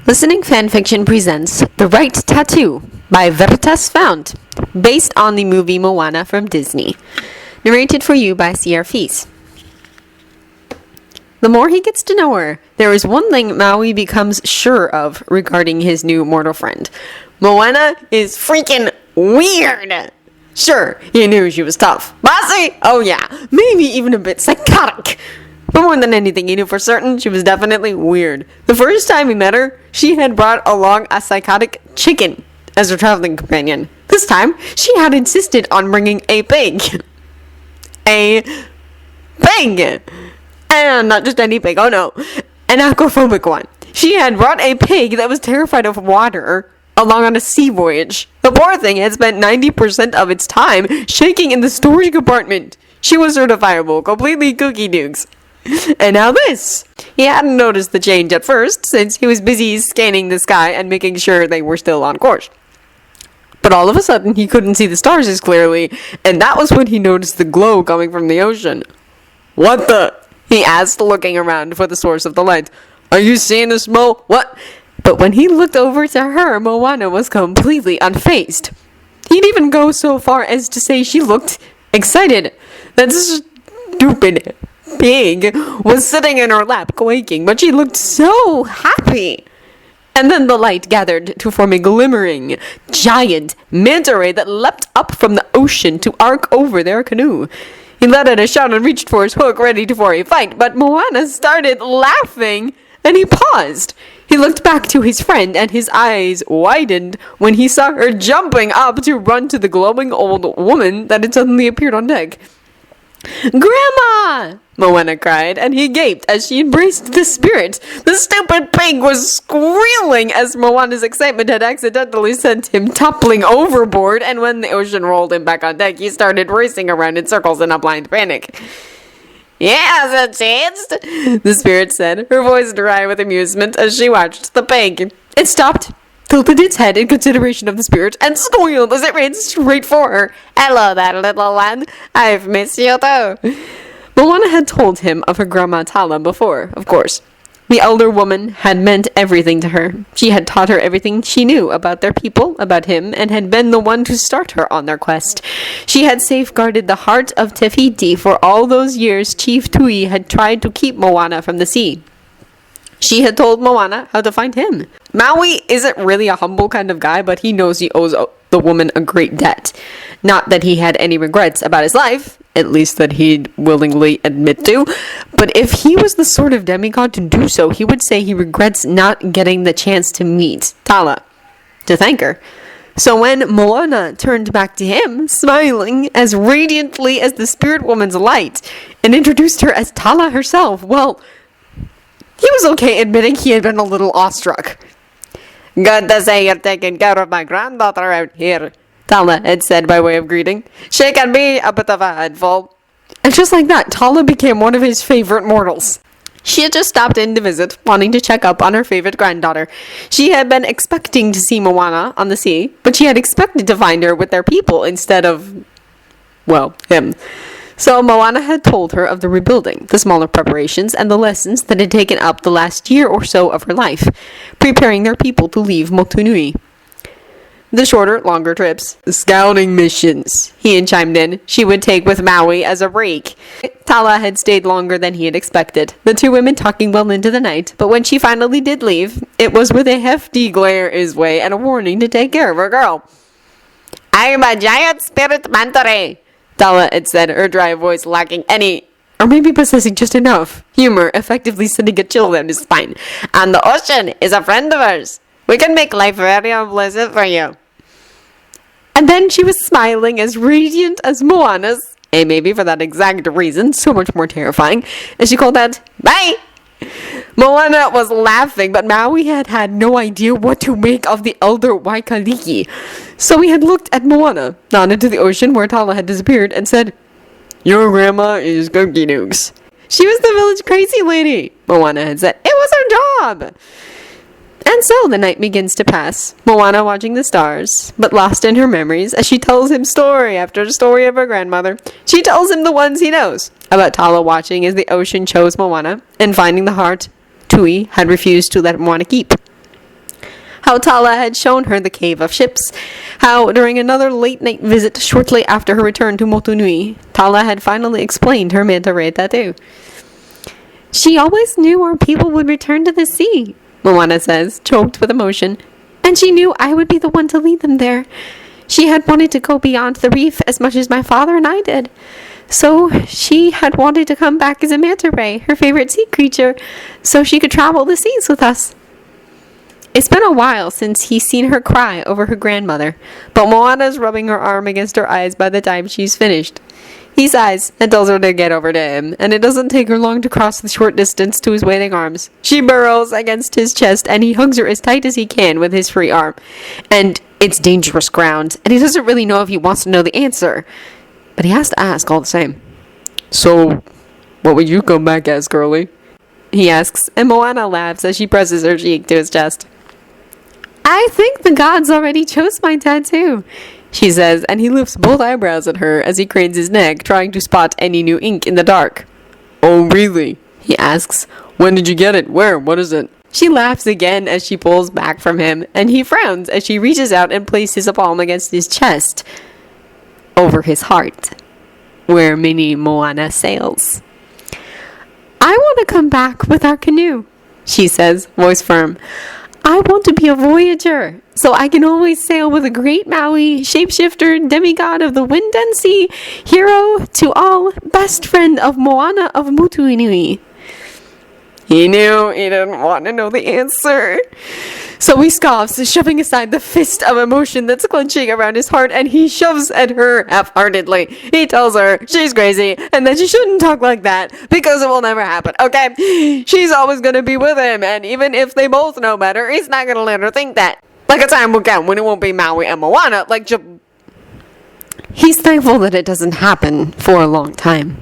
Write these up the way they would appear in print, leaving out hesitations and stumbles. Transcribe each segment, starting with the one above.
Listening Fanfiction presents The Right Tattoo by Veritas Found, based on the movie Moana from Disney. Narrated for you by C.R. Fees. The more he gets to know her, there is one thing Maui becomes sure of regarding his new mortal friend. Moana is freaking weird! Sure, he knew she was tough. Bossy? Oh yeah, maybe even a bit psychotic. But more than anything, he knew for certain she was definitely weird. The first time he met her, she had brought along a psychotic chicken as her traveling companion. This time, she had insisted on bringing a pig. A pig! And not just any pig, oh no, an aquaphobic one. She had brought a pig that was terrified of water along on a sea voyage. The poor thing had spent 90% of its time shaking in the storage compartment. She was certifiable, completely cookie dukes. And now this! He hadn't noticed the change at first, since he was busy scanning the sky and making sure they were still on course. But all of a sudden, he couldn't see the stars as clearly, and that was when he noticed the glow coming from the ocean. "What the?" he asked, looking around for the source of the light. "Are you seeing this, Mo? What?" But when he looked over to her, Moana was completely unfazed. He'd even go so far as to say she looked excited. That stupid pig was sitting in her lap, quaking, but she looked so happy. And then the light gathered to form a glimmering, giant manta ray that leapt up from the ocean to arc over their canoe. He let out a shout and reached for his hook, ready for a fight, but Moana started laughing, and he paused. He looked back to his friend, and his eyes widened when he saw her jumping up to run to the glowing old woman that had suddenly appeared on deck. "Grandma!" Moana cried, and he gaped as she embraced the spirit. The stupid pig was squealing as Moana's excitement had accidentally sent him toppling overboard, and when the ocean rolled him back on deck, he started racing around in circles in a blind panic. "Yes, it changed," the spirit said, her voice dry with amusement as she watched the pig. It stopped, tilted its head in consideration of the spirit, and squealed as it ran straight for her. "Hello there, little one. I've missed you too." Moana had told him of her grandma Tala before, of course. The elder woman had meant everything to her. She had taught her everything she knew about their people, about him, and had been the one to start her on their quest. She had safeguarded the heart of Te Fiti for all those years Chief Tui had tried to keep Moana from the sea. She had told Moana how to find him. Maui isn't really a humble kind of guy, but he knows he owes the woman a great debt. Not that he had any regrets about his life, at least that he'd willingly admit to, but if he was the sort of demigod to do so, he would say he regrets not getting the chance to meet Tala, to thank her. So when Moana turned back to him, smiling as radiantly as the spirit woman's light, and introduced her as Tala herself, well, he was okay admitting he had been a little awestruck. "Good to say you're taking care of my granddaughter out here," Tala had said by way of greeting. "She can be a bit of a handful." And just like that, Tala became one of his favorite mortals. She had just stopped in to visit, wanting to check up on her favorite granddaughter. She had been expecting to see Moana on the sea, but she had expected to find her with their people instead of, well, him. So Moana had told her of the rebuilding, the smaller preparations, and the lessons that had taken up the last year or so of her life, preparing their people to leave Motunui. The shorter, longer trips, scouting missions, he had chimed in, she would take with Maui as a break. Tala had stayed longer than he had expected, the two women talking well into the night, but when she finally did leave, it was with a hefty glare his way and a warning to take care of her girl. "I'm a giant spirit manta ray," Tala had said, her dry voice lacking any, or maybe possessing just enough, humor, effectively sending a chill down his spine. "And the ocean is a friend of ours. We can make life very unpleasant for you." And then she was smiling as radiant as Moana's, and maybe for that exact reason, so much more terrifying, as she called out, "Bye!" Moana was laughing, but Maui had had no idea what to make of the elder Waikaliki. So he had looked at Moana, nodded to the ocean where Tala had disappeared, and said, "Your grandma is cookie nukes." "She was the village crazy lady," Moana had said. "It was her job." And so the night begins to pass, Moana watching the stars, but lost in her memories as she tells him story after story of her grandmother. She tells him the ones he knows, about Tala watching as the ocean chose Moana, and finding the heart Tui had refused to let Moana keep. how Tala had shown her the Cave of Ships, how during another late-night visit shortly after her return to Motunui, Tala had finally explained her manta ray tattoo. "She always knew our people would return to the sea," Moana says, choked with emotion, "and she knew I would be the one to lead them there. She had wanted to go beyond the reef as much as my father and I did. So she had wanted to come back as a manta ray, her favorite sea creature, so she could travel the seas with us." It's been a while since he's seen her cry over her grandmother, but Moana's rubbing her arm against her eyes by the time she's finished. He sighs and tells her to get over to him, and it doesn't take her long to cross the short distance to his waiting arms. She burrows against his chest, and he hugs her as tight as he can with his free arm. And it's dangerous ground, and he doesn't really know if he wants to know the answer, but he has to ask all the same. "So, what would you come back as, girlie?" he asks, and Moana laughs as she presses her cheek to his chest. "I think the gods already chose my tattoo," she says, and he lifts both eyebrows at her as he cranes his neck, trying to spot any new ink in the dark. "Oh, really?" he asks. "When did you get it? Where? What is it?" She laughs again as she pulls back from him, and he frowns as she reaches out and places a palm against his chest, over his heart, where Mini Moana sails. "I want to come back with our canoe," she says, voice firm. "I want to be a voyager, so I can always sail with a great Maui, shapeshifter, demigod of the wind and sea, hero to all, best friend of Moana of Motuinui." He knew he didn't want to know the answer. So he scoffs, shoving aside the fist of emotion that's clenching around his heart, and he shoves at her half-heartedly. He tells her she's crazy, and that she shouldn't talk like that, because it will never happen, okay? She's always gonna be with him, and even if they both know better, he's not gonna let her think that. Like a time will come when it won't be Maui and Moana, He's thankful that it doesn't happen for a long time.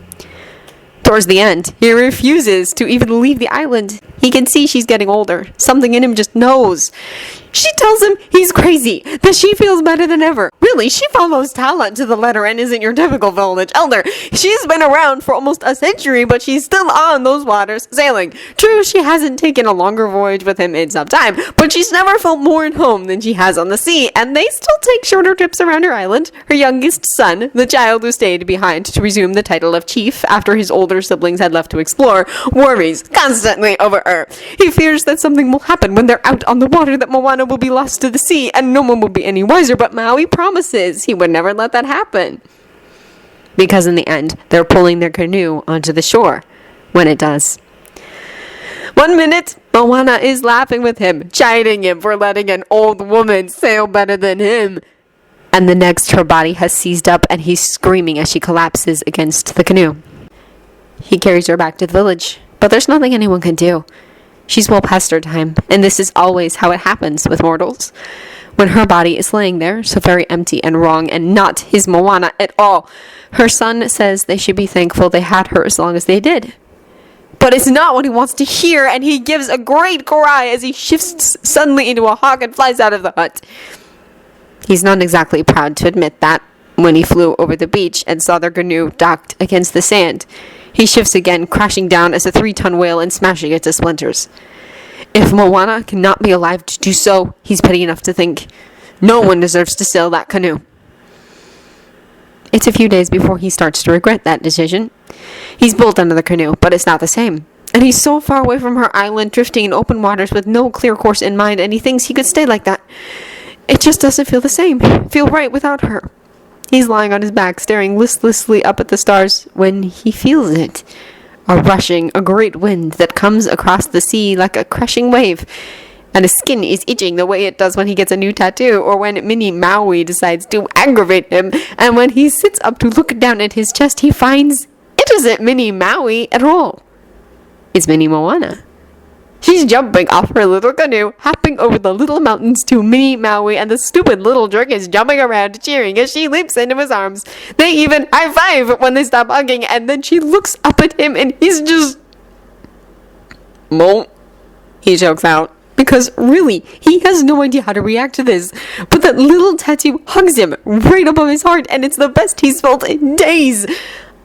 Towards the end, he refuses to even leave the island. He can see she's getting older. Something in him just knows. She tells him he's crazy, that she feels better than ever. Really, she follows Tala to the letter and isn't your typical village elder. She's been around for almost a century, but she's still on those waters, sailing. True, she hasn't taken a longer voyage with him in some time, but she's never felt more at home than she has on the sea, and they still take shorter trips around her island. Her youngest son, the child who stayed behind to resume the title of chief after his older siblings had left to explore, worries constantly over her. He fears that something will happen when they're out on the water, that Moana will be lost to the sea, and no one will be any wiser, but Maui promises he would never let that happen. Because in the end, they're pulling their canoe onto the shore when it does. 1 minute, Moana is laughing with him, chiding him for letting an old woman sail better than him. And the next, her body has seized up, and he's screaming as she collapses against the canoe. He carries her back to the village, but there's nothing anyone can do. She's well past her time, and this is always how it happens with mortals. When her body is laying there, so very empty and wrong, and not his Moana at all, her son says they should be thankful they had her as long as they did. But it's not what he wants to hear, and he gives a great cry as he shifts suddenly into a hawk and flies out of the hut. He's not exactly proud to admit that when he flew over the beach and saw their canoe docked against the sand. He shifts again, crashing down as a 3-ton whale and smashing it to splinters. If Moana cannot be alive to do so, he's petty enough to think no one deserves to sail that canoe. It's a few days before he starts to regret that decision. He's built another canoe, but it's not the same. And he's so far away from her island, drifting in open waters with no clear course in mind, and he thinks he could stay like that. It just doesn't feel the same, feel right without her. He's lying on his back, staring listlessly up at the stars, when he feels it. A rushing, a great wind that comes across the sea like a crashing wave. And his skin is itching the way it does when he gets a new tattoo, or when Mini Maui decides to aggravate him. And when he sits up to look down at his chest, he finds it isn't Mini Maui at all. It's Mini Moana. She's jumping off her little canoe, hopping over the little mountains to Mini Maui, and the stupid little jerk is jumping around, cheering as she leaps into his arms. They even high-five when they stop hugging, and then she looks up at him, and he's just... Mo, he chokes out. Because, really, he has no idea how to react to this. But that little tattoo hugs him right above his heart, and it's the best he's felt in days.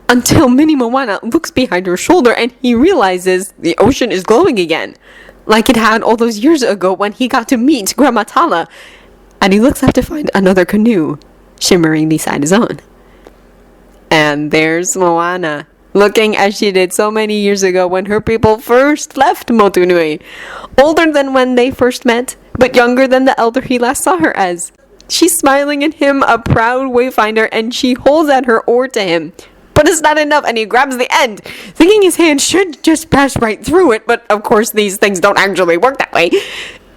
Until Mini Moana looks behind her shoulder and he realizes the ocean is glowing again. like it had all those years ago when he got to meet Grandma Tala. And he looks up to find another canoe shimmering beside his own. And there's Moana, looking as she did so many years ago when her people first left Motunui. Older than when they first met, but younger than the elder he last saw her as. She's smiling at him, a proud wayfinder, and she holds out her oar to him. But it's not enough, and he grabs the end, thinking his hand should just pass right through it, but of course these things don't actually work that way,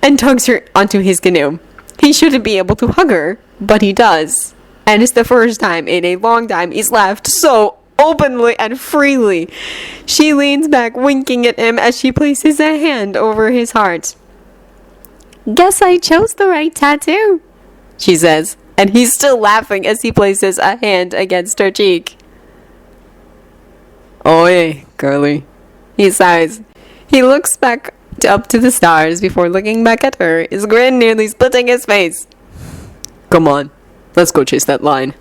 and tugs her onto his canoe. He shouldn't be able to hug her, but he does. And it's the first time in a long time he's laughed so openly and freely. She leans back, winking at him as she places a hand over his heart. "Guess I chose the right tattoo," she says, and he's still laughing as he places a hand against her cheek. "Oy, girlie," he sighs. He looks back up to the stars before looking back at her, his grin nearly splitting his face. "Come on, let's go chase that line."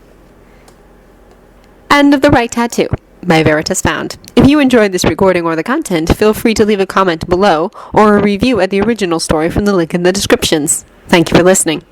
End of The Right Tattoo by Veritas Found. If you enjoyed this recording or the content, feel free to leave a comment below or a review at the original story from the link in the descriptions. Thank you for listening.